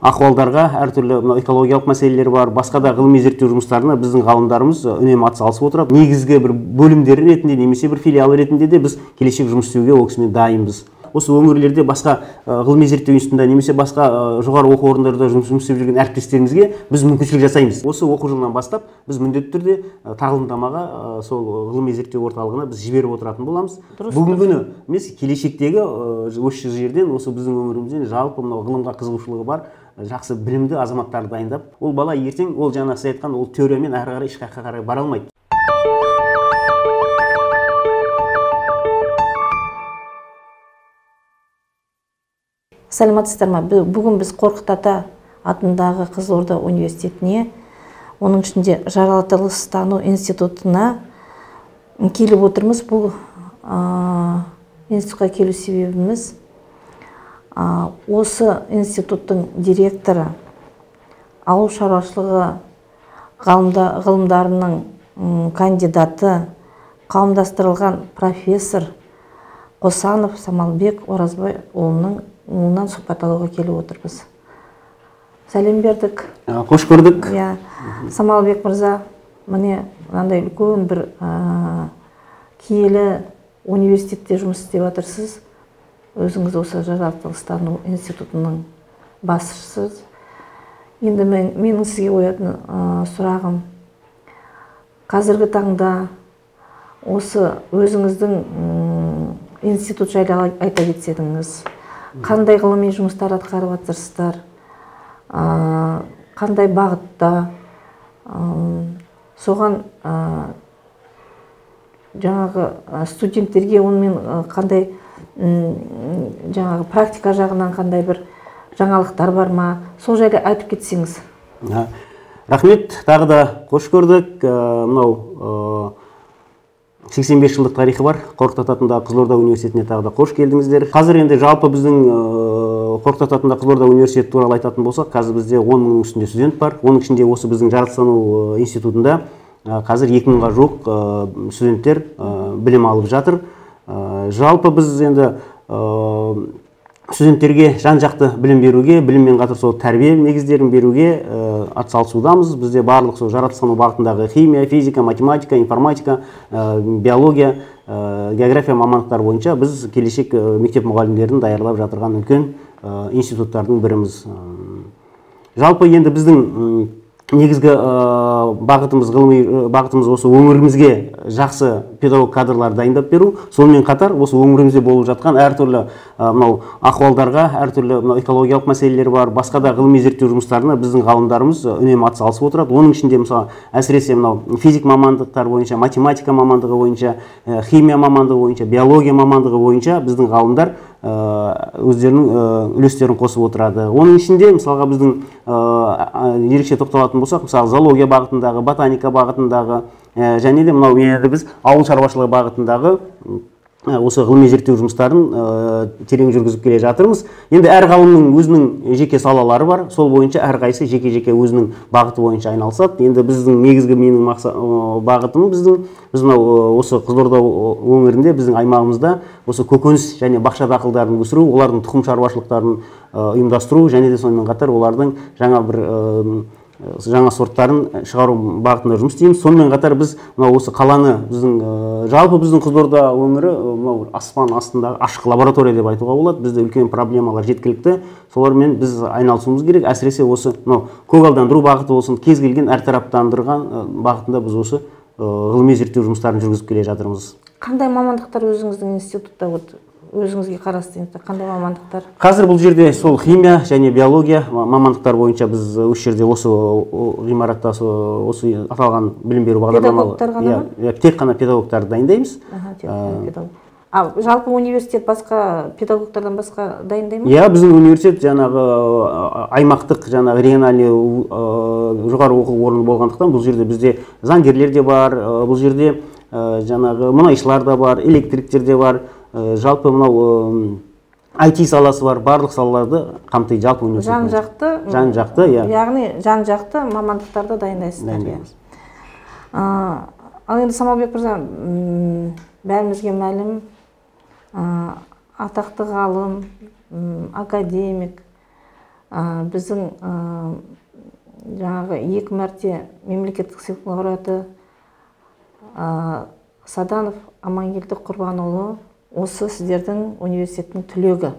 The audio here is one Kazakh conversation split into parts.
ахуалдарға, әртүрлі экологиялық мәселелер бар, басқа да ғылыми зерттеу жұмыстарына біздің ғалымдарымыз үнемі атсалысып отырады. Негізгі бір бөлімдері ретінде немесе бір филиал ретінде де біз келешек жұмыс істеуге ол кісімен дайынбыз. Осы өңірлерде басқа ғылыми зерттеу институтында немесе басқа жоғары оқу орындарында жұмыс істеп жүрген әріптестерімізге біз мүмкіншілік жасаймыз. Осы оқу жылынан бастап біз міндетті түрде тағылымдамаға сол ғылыми зерттеу орталығына біз жіберіп отыратын боламыз. Бүгінгі күні емес, келешектегі осы жерден, осы біздің өңірімізден жалпы мынау ғылымға қызығушылығы бар, жақсы білімді азаматтарды дайындап, ол бала ертең ол жаңа сіз айтқан ол теориямен әрі қарай ешқайда қарай бара алмайды. Сәлеметсіздер ме? Бүгін біз Қорқыт Ата атындағы Қызылорда университетіне, оның ішінде жаратылыстану институтына келіп отырмыз. Бұл институтқа келу себебіміз осы институттың директоры, ауыл шаруашылығы ғылымдарының кандидаты, қауымдастырылған профессор Қосанов Самалбек Оразбай ұлынан сұхбат алуға келіп отырмыз. Сәлем бердік. Қош көрдік. Самалбек мырза, міне мынандай үлкен бір киелі университетте жұмыс істеп отырсыз. Өзіңіз осы жаратылыстану институтының басшысыз. Енді менің сізге қоятын сұрағым, қазіргі таңда осы өзіңіздің институт жайлы айта кетсеңіз, қандай ғылыми жұмыстар атқарып жатырсыздар, қандай бағытта, соған жаңағы студенттерге онымен қандай жаңағы практика жағынан қандай бір жаңалықтар бар ма, сол жайлы айтып кетсеңіз. Рахмет, тағы да қош көрдік. Мынау 85 жылдық тарихы бар Қорқыт Ата атындағы Қызылорда университетіне тағы да қош келдіңіздер. Қазір енді жалпы біздің Қорқыт Ата атындағы Қызылорда университеті туралы айтатын болсақ, қазір бізде 10 мыңның үстінде студент бар. Оның ішінде осы біздің жаратылыстану институтында қазір 2 мыңға жуық студенттер білім алып жатыр. Жалпы біз енді студенттерге жан-жақты білім беруге, біліммен қатар сол тәрбие негіздерін беруге атсалысудамыз. Бізде барлық сол жаратылыстану бағытындағы химия, физика, математика, информатика, биология, география мамандықтары бойынша біз келешек мектеп мұғалімдерін даярлап жатырған үлкен институттардың біріміз. Жалпы енді біздің негізгі бағытымыз, ғылыми бағытымыз осы өңірімізге жақсы педагог кадрлар дайындап беру. Сонымен қатар осы өңірімізде болып жатқан әртүрлі мынау ахуалдарға, әртүрлі экологиялық мәселелер бар, басқа да ғылыми зерттеу жұмыстарына біздің ғалымдарымыз үнемі атсалысып отырады. Оның ішінде мысалы әсіресе мынау физик мамандықтар бойынша, математика мамандығы бойынша, химия мамандығы бойынша, биология мамандығы бойынша біздің ғалымдар өздерінің үлестерін қосып отырады. Оның ішінде мысалға біздің ерекше тоқталатын болсақ, мысалы зоология бағытындағы, ботаника бағытындағы және де мынау біз ауыл шаруашылығы бағытындағы осы ғылыми зерттеу жұмыстарын терең жүргізіп келе жатырмыз. Енді әр ғалымның өзінің жеке салалары бар, сол бойынша әрқайсысы жеке-жеке өзінің бағыты бойынша айналысады. Енді біздің негізгі менің бағытым біз осы Қызылорда өңірінде, біздің аймағымызда осы көкөніс және бақша дақылдарын өсіру, олардың тұқым шаруашылықтарын ұйымдастыру және де сонымен қатар олардың жаңа сорттарын шығару бағытында жұмыс істейміз. Сонымен қатар біз осы қаланы, жалпы біздің Қызылорда өңірі аспан астындағы ашық лаборатория деп айтуға болады. Бізде үлкен проблемалар жеткілікті. Солармен біз айналысуымыз керек. Әсіресе осы көгалдандыру бағыты болсын, кез келген әртараптандырған бағытында біз осы ғылыми зерттеу жұмыстарын жүргізіп келе жатырмыз. Қандай мамандықтар өзіңіздің институтта өзіңізге қарасты қандай мамандықтар? Қазір бұл жерде сол химия және биология мамандықтар бойынша біз осы жерде осы ғимаратта осы аталған білім беру бағдарламалы. Педагогтар ғана ма? Тек қана педагогтарды дайындаймыз. Жалпы университет басқа педагогтардан басқа дайындай ма? Иә, біздің университет жаңағы аймақтық, жаңағы региональный жоғары оқу орны болғандықтан бұл жерде бізде заңгерлер де бар, бұл жерде жаңағы мұнайшылар да бар, электриктер де бар. Жалпы мынау IT саласы бар, барлық салаларды қамтиды жалпы университет. Жан-жақты, яғни жан-жақты мамандықтарды дайындайсыздар. Ал енді Самалбек мырза, бәрімізге мәлім, атақты ғалым, академик, біздің жаңағы 2 мәрте мемлекеттік сыйлықтың лауреаты Саданов Амангелді Құрбанұлы осы сіздердің университеттің түлегі.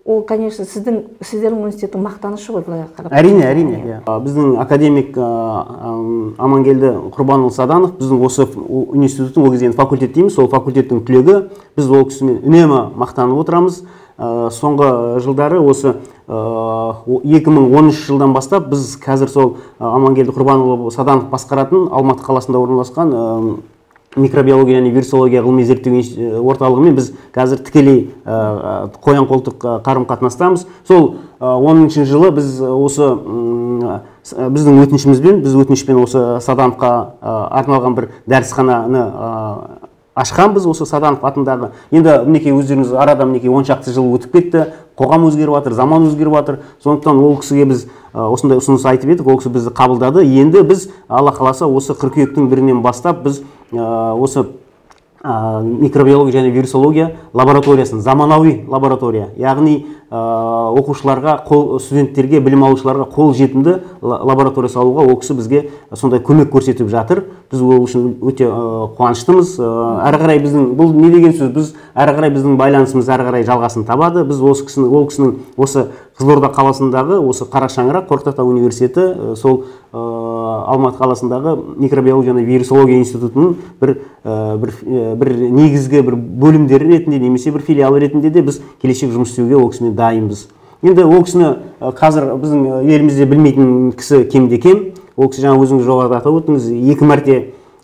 Ол, конечно, сіздердің университеттің мақтанышы ғой, былай қарап. Әрине. Біздің академик Амангелді Құрбанұлы Саданов, біздің осы университеттің, ол кезде факультет дейміз, сол факультеттің түлегі. Біз ол кісімен үнемі мақтанып отырамыз. Соңғы жылдары осы 2013 жылдан бастап біз қазір сол Амангелді Құрбанұлы Саданов басқаратын Алматы қаласында орналасқан микробиология және вирусология ғылыми зерттеу орталығымен біз қазір тікелей қоян-қолтық қарым-қатынастамыз. Сол 10-ші жылы біз осы біздің өтінішпен осы Садановқа арналған бір дәрісхананы ашқанбыз, осы Саданов атындағы. Енді мінекей өздеріңіз арада мінекей 10 шақты жыл өтіп кетті, қоғам өзгеріп жатыр, заман өзгеріп жатыр. Сондықтан ол кісіге біз осындай ұсыныс айтып едік, ол кісі бізді қабылдады. Енді біз Алла қаласа осы қыркүйектің 1-нен бастап біз осы микробиология және вирусология лабораториясын, заманауи лаборатория, яғни оқушыларға, студенттерге, білім алушыларға қол жетімді лаборатория салуға ол кісі бізге сондай көмек көрсетіп жатыр. Біз ол үшін өте қуаныштымыз. Әрі қарай біздің, бұл не деген сөз, біз әрі қарай біздің байланысымыз әрі қарай жалғасын табады. Біз ол кісінің осы Қызылорда қаласындағы осы Қара шаңырақ Қорқыт Ата университеті, сол Алматы қаласындағы микробиология және вирусология институтының бір негізгі бір бөлімдері ретінде немесе бір филиалы ретінде де біз келешек жұмыс істеуге ол кісімен дайынбыз. Енді ол кісіні қазір біздің елімізде білмейтін кісі кемде-кем. Ол кісі жаңа өзіңіз жоғарыда атап өттіңіз, 2 мәрте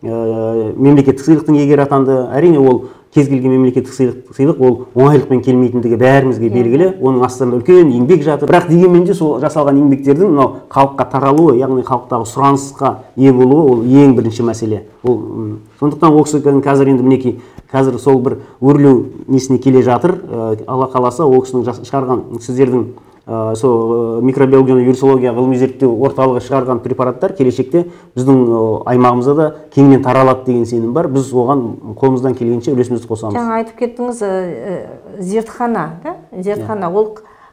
мемлекеттік сыйлықтың иегері атанды. Әрине ол кез келген мемлекеттік сыйлық ол оңайлықпен келмейтіндігі бәрімізге белгілі. Оның астында үлкен еңбек жатыр. Бірақ дегенмен де сол жасалған еңбектердің мынау халыққа таралуы, яғни халықтағы сұранысқа ие болуы ол ең бірінші мәселе. Сондықтан ол кісі қазір енді мінекей қазір сол бір өрлеу несіне келе жатыр. Алла қаласа ол кісінің шығарған сіздердің сол микробиология және вирусология ғылыми зерттеу орталығы шығарған препараттар келешекте біздің аймағымызда да кеңінен таралады деген сенім бар. Біз оған қолымыздан келгенше үлесімізді қосамыз. Жаңа айтып кеттіңіз, зертхана, да? Зертхана, ол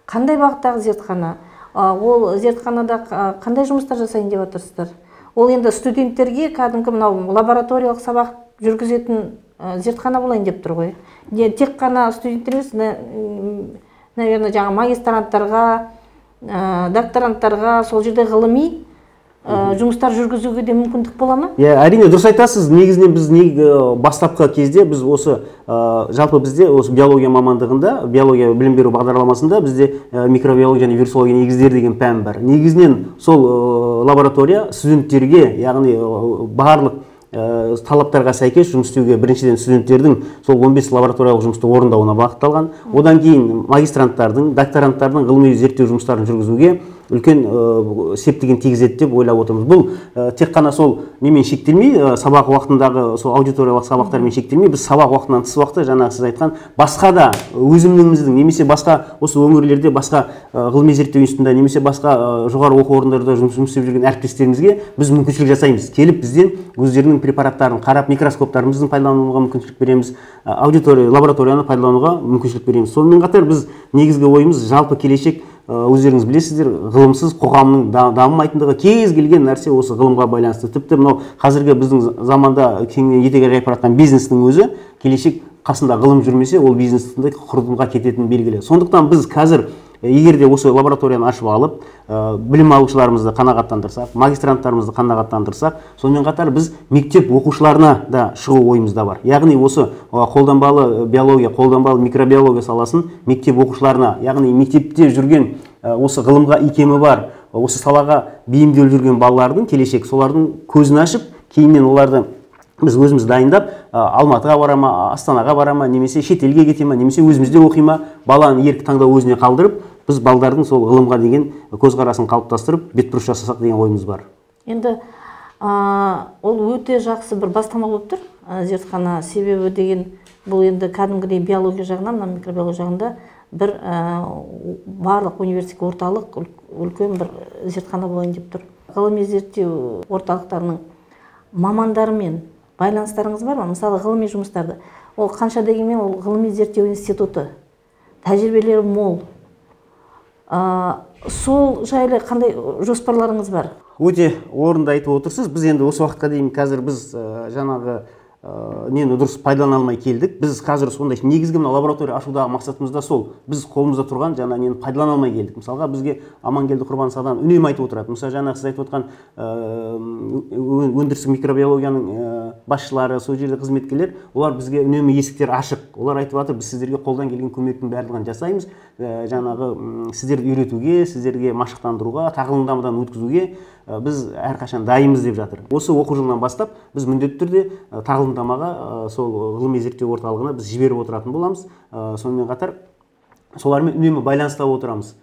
қандай бағыттағы зертхана? Ол зертханада қандай жұмыстар жасайын деп отырсыздар? Ол енді студенттерге кәдімгі мынау лабораториялық сабақ жүргізетін зертхана болайын деп тұр ғой. Тек қана студенттер емес, наверное, жаңа магистранттарға, докторанттарға сол жерде ғылыми жұмыстар жүргізуге де мүмкіндік бола ма? Әрине, дұрыс айтасыз. Негізінен біз бастапқы кезде біз осы жалпы бізде осы биология мамандығында, биология білім беру бағдарламасында бізде микробиология және вирусология негіздері деген пән бар. Негізінен сол лаборатория студенттерге, яғни барлық талаптарға сәйкес жұмыс істеуге біріншіден студенттердің сол 15 лабораториялық жұмысты орындауына бағытталған. Одан кейін магистранттардың, докторанттардың ғылыми зерттеу жұмыстарын жүргізуге үлкен септігін тигізеді деп ойлап отырмыз. Бұл тек қана сол немен шектелмей, сабақ уақытындағы сол аудиториялық сабақтармен шектелмей, біз сабақ уақытынан тыс уақытта жаңағы сіз айтқан басқа да өзіміздің немесе басқа осы өңірлерде басқа ғылыми зерттеу институтында немесе басқа жоғары оқу орындарында жұмыс істеп жүрген әріптестерімізге біз мүмкіншілік жасаймыз. Келіп бізден өздерінің препараттарын қарап, микроскоптарымызды пайдалануға мүмкіншілік береміз, лабораторияны пайдалануға мүмкіншілік береміз. Сонымен қатар біз негізгі ойымыз жалпы келешек өздеріңіз білесіздер, ғылымсыз қоғамның дамымайтындығы, кез келген нәрсе осы ғылымға байланысты. Тіпті мынау қазіргі біздің заманда кеңінен етегі жайып жатқан бизнестің өзі келешек қасында ғылым жүрмесе, ол бизнестің құрдымға кететіні белгілі. Сондықтан біз қазір егер де осы лабораторияны ашып алып, білім алушыларымызды қанағаттандырсақ, магистранттарымызды қанағаттандырсақ, сонымен қатар біз мектеп оқушыларына да шығу ойымызда бар. Яғни осы қолданбалы биология, қолданбалы микробиология саласын мектеп оқушыларына, яғни мектепте жүрген осы ғылымға икемі бар, осы салаға бейімделіп жүрген балалардың келешек солардың көзін ашып, кейіннен оларды біз өзіміз дайындап, Алматыға барама, Астанаға барама, немесе шетелге кетема, немесе өзімізде оқима, баланы еркі таңдау өзіне қалдырып, біз балдардың сол ғылымға деген көзқарасын қалыптастырып, бетбұрыс жасасақ деген ойымыз бар. Енді ол өте жақсы бір бастама болып тұр, зертхана, себебі деген бұл енді кәдімгідей биология жағынан, микробиология жағында бір барлық университет орталық үлкен бір зертхана болайын деп тұр. Ғылыми зерттеу орталықтарының мамандарымен байланыстарыңыз бар ма? Мысалы, ғылыми жұмыстарды. Ол қанша дегенмен ол ғылыми зерттеу институты. тәжірибелері мол. Сол жайлы қандай жоспарларыңыз бар? Өте орынды айтып отырсыз. Біз енді осы уақытқа дейін қазір біз жаңағы нені дұрыс пайдалана алмай келдік. Біз қазір сондай негізгі мына лаборатория ашудағы мақсатымыз да сол. Біз қолымызда тұрған жаңа нені пайдалана алмай келдік. Мысалға бізге Амангелді Құрбанов үнемі айтып отырады. Мысалы жаңағы сіз айтып отқан өндірістік микробиологияның басшылары, сол жерде қызметкерлер, олар бізге үнемі есіктер ашық. Олар айтып жатыр, біз сіздерге қолдан келген көмектің барлығын жасаймыз. Жаңағы сіздерді үйретуге, сіздерге машықтандыруға, тағылымдамадан өткізуге біз әрқашан дайынбыз деп жатыр. Осы оқу жылынан бастап біз міндетті түрде тағылымдамаға сол ғылыми зерттеу орталығына біз жіберіп отыратын боламыз. Сонымен қатар солармен үнемі байланыста отырамыз.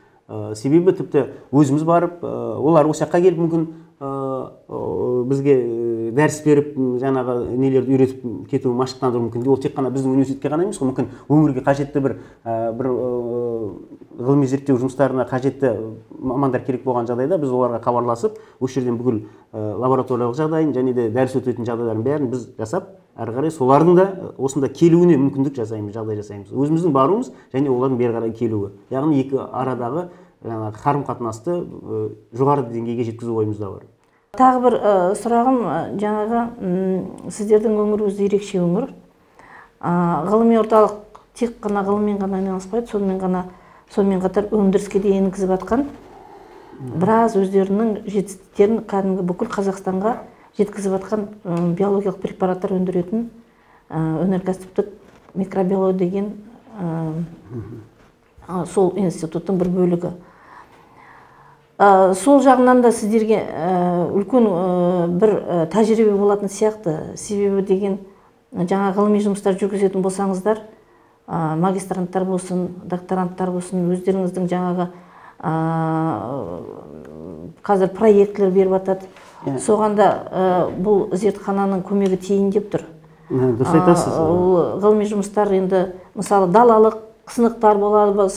Себебі тіпті өзіміз барып, олар осы жаққа келіп мүмкін бізге дәріс беріп, жаңағы нелерді үйретіп кетуі, машықтандыру мүмкін. Ол тек қана біздің университетке ғана емес, мүмкін өңірге қажетті бір ғылыми зерттеу жұмыстарына қажетті мамандар керек болған жағдайда біз оларға хабарласып, осы жерден бүкіл лабораториялық жағдайын және де дәріс өтетін жағдайлардың бәрін біз жасап, әрі қарай солардың да осында келуіне мүмкіндік жасаймыз, жағдай жасаймыз. Өзіміздің баруымыз және олардың бері қарай келуі. Яғни екі арадағы қарым-қатынасты жоғары деңгейге жеткізу ойымызда бар. Тағы бір сұрағым, жаңағы сіздердің өңіріңіз ерекше өңір. Ғылыми орталық тек қана ғылыммен ғана айналыспайды, сонымен қатар өндіріске де енгізіп жатқан, біраз өздерінің жетістіктерін кәдімгі бүкіл Қазақстанға жеткізіп жатқан биологиялық препараттар өндіретін өнеркәсіптік микробиология деген сол институттың бір бөлігі. Сол жағынан да сіздерге үлкен бір тәжірибе болатын сияқты. Себебі деген жаңа ғылыми жұмыстар жүргізетін болсаңыздар, магистранттар болсын, докторанттар болсын, өздеріңіздің жаңағы қазір проектлер беріп жатады. Соғанда бұл зертхананың көмегі тиейін деп тұр. Дұрыс айтасыз. Ғылыми жұмыстар енді мысалы далалық сынақтар болады,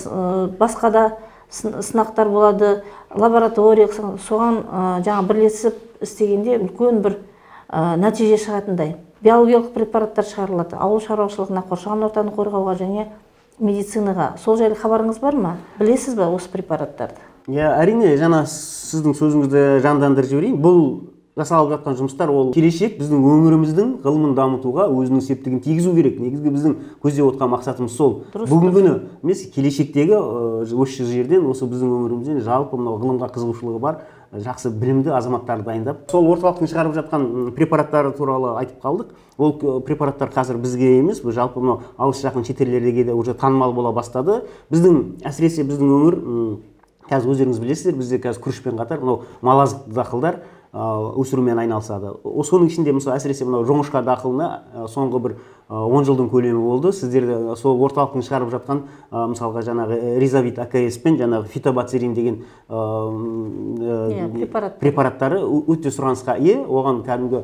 басқа да сынақтар болады, лаборатория, соған жаңа бірлесіп істегенде үлкен бір нәтиже шығатындай. Биологиялық препараттар шығарылады, ауыл шаруашылығына, қоршаған ортаны қорғауға және медицинаға. Сол жайлы хабарыңыз бар ма? Білесіз бе осы препараттарды? Әрине, жаңа сіздің сөзіңізді жандандырып жіберейін. Бұл жасалып жатқан жұмыстар ол келешек біздің өңіріміздің ғылымын дамытуға өзінің септігін тигізу керек. Негізгі біздің көздеп отқан мақсатымыз сол. Бүгінгі күні емес, келешектегі осы жерден, осы біздің өңірімізден жалпы мынау ғылымға қызығушылығы бар, жақсы білімді азаматтарды дайындап, сол орталықтың шығарып жатқан препараттары туралы айтып қалдық. Ол препараттар қазір бізге емес, жалпы мынау алыс жақын шетелдерге де уже танымал бола бастады. Біздің әсіресе біздің өңір, қазір өздеріңіз білесіздер, бізде қазір күрішпен қатар мынау малазық дақылдар өсірумен айналысады. Соның ішінде мысалы әсіресе мынау жоңышқа дақылына соңғы бір 10 жылдың көлемі болды. Сіздер сол орталықтың шығарып жатқан мысалға жаңағы Ризавит АКС пен жаңағы фитобацилин деген препараттары өте сұранысқа ие. Оған кәдімгі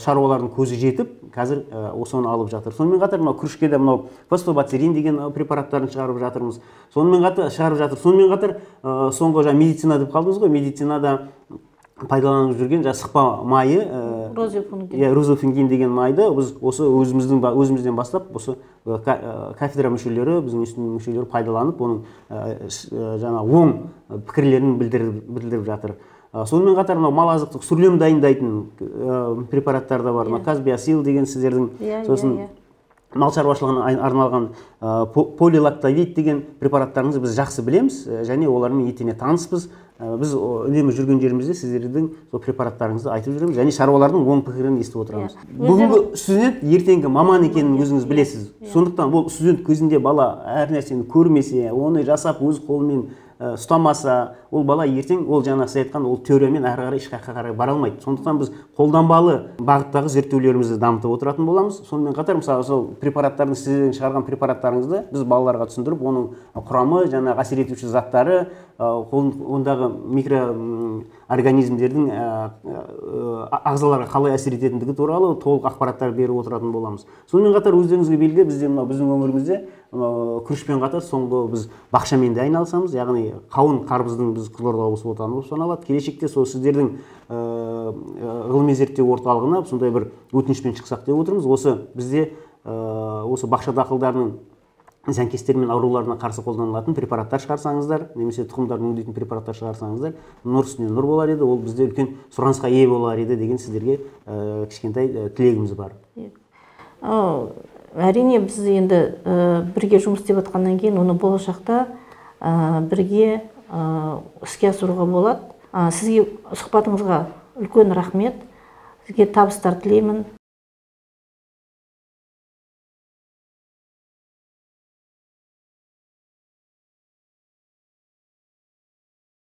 шаруалардың көзі жетіп, қазір осыны алып жатыр. Сонымен қатар мынау күрішке де мынау фосфобацилин деген препараттарын шығарып жатырмыз. Сонымен қатар соңғы жаңа медицина деп қалдыңыз ғой, медицинада пайдаланып жүрген сықпа майы, розофингин деген майды біз осы өзімізден бастап осы кафедра мүшелері, біздің институттың мүшелері пайдаланып, оның жаңа оң пікірлерін білдіріп жатыр. Сонымен қатар малазықтық сүрлем дайындайтын препараттар да бар. Казбиосил деген сіздердің, сосын мал шаруашылығына арналған полилактовид деген препараттарыңызды біз жақсы білеміз және олармен етене таныспыз. Біз үнемі жүрген жерімізде сіздердің сол препараттарыңызды айтып жүреміз және шаруалардың оң пікірін естіп отырамыз. Бүгінгі студент ертеңгі маман екенін өзіңіз білесіз. Сондықтан бұл студент көзінде бала әр нәрсені көрмесе, оны жасап өз қолымен ұстамаса, ол бала ертең ол жаңа сіз айтқан ол теориямен әрі қарай ешқайда қарай бара алмайды. Сондықтан біз қолданбалы бағыттағы зерттеулерімізді дамытып отыратын боламыз. Сонымен қатар мысалы сол препараттардың сіздердің шығарған препараттарыңызды біз балаларға түсіндіріп, оның құрамы, жаңағы әсер етуші заттары, ондағы микроорганизмдердің ағзаларға қалай әсер ететіндігі туралы толық ақпараттар беріп отыратын боламыз. Сонымен қатар өздеріңізге белгілі, біздің өңірімізде күрішпен қатар соңғы біз бақшамен де айналысамыз, яғни қауын қарбыздың біз Қызылорда облысы отаны болып саналады. Келешекте сол сіздердің ғылыми зерттеу орталығына сондай бір өтінішпен шықсақ деп отырмыз. Осы бізде осы бақша дақылдарының зиянкестер мен ауруларына қарсы қолданылатын препараттар шығарсаңыздар, немесе тұқымдарын өңдейтін препараттар шығарсаңыздар, нұр үстіне нұр болар еді, ол бізде үлкен сұранысқа ие болар еді деген сіздерге кішкентай тілегіміз бар. Әрине біз енді бірге жұмыс істеп жатқаннан кейін оны болашақта бірге іске асыруға болады. Сізге сұхбатыңызға үлкен рахмет. Сізге табыстар тілеймін.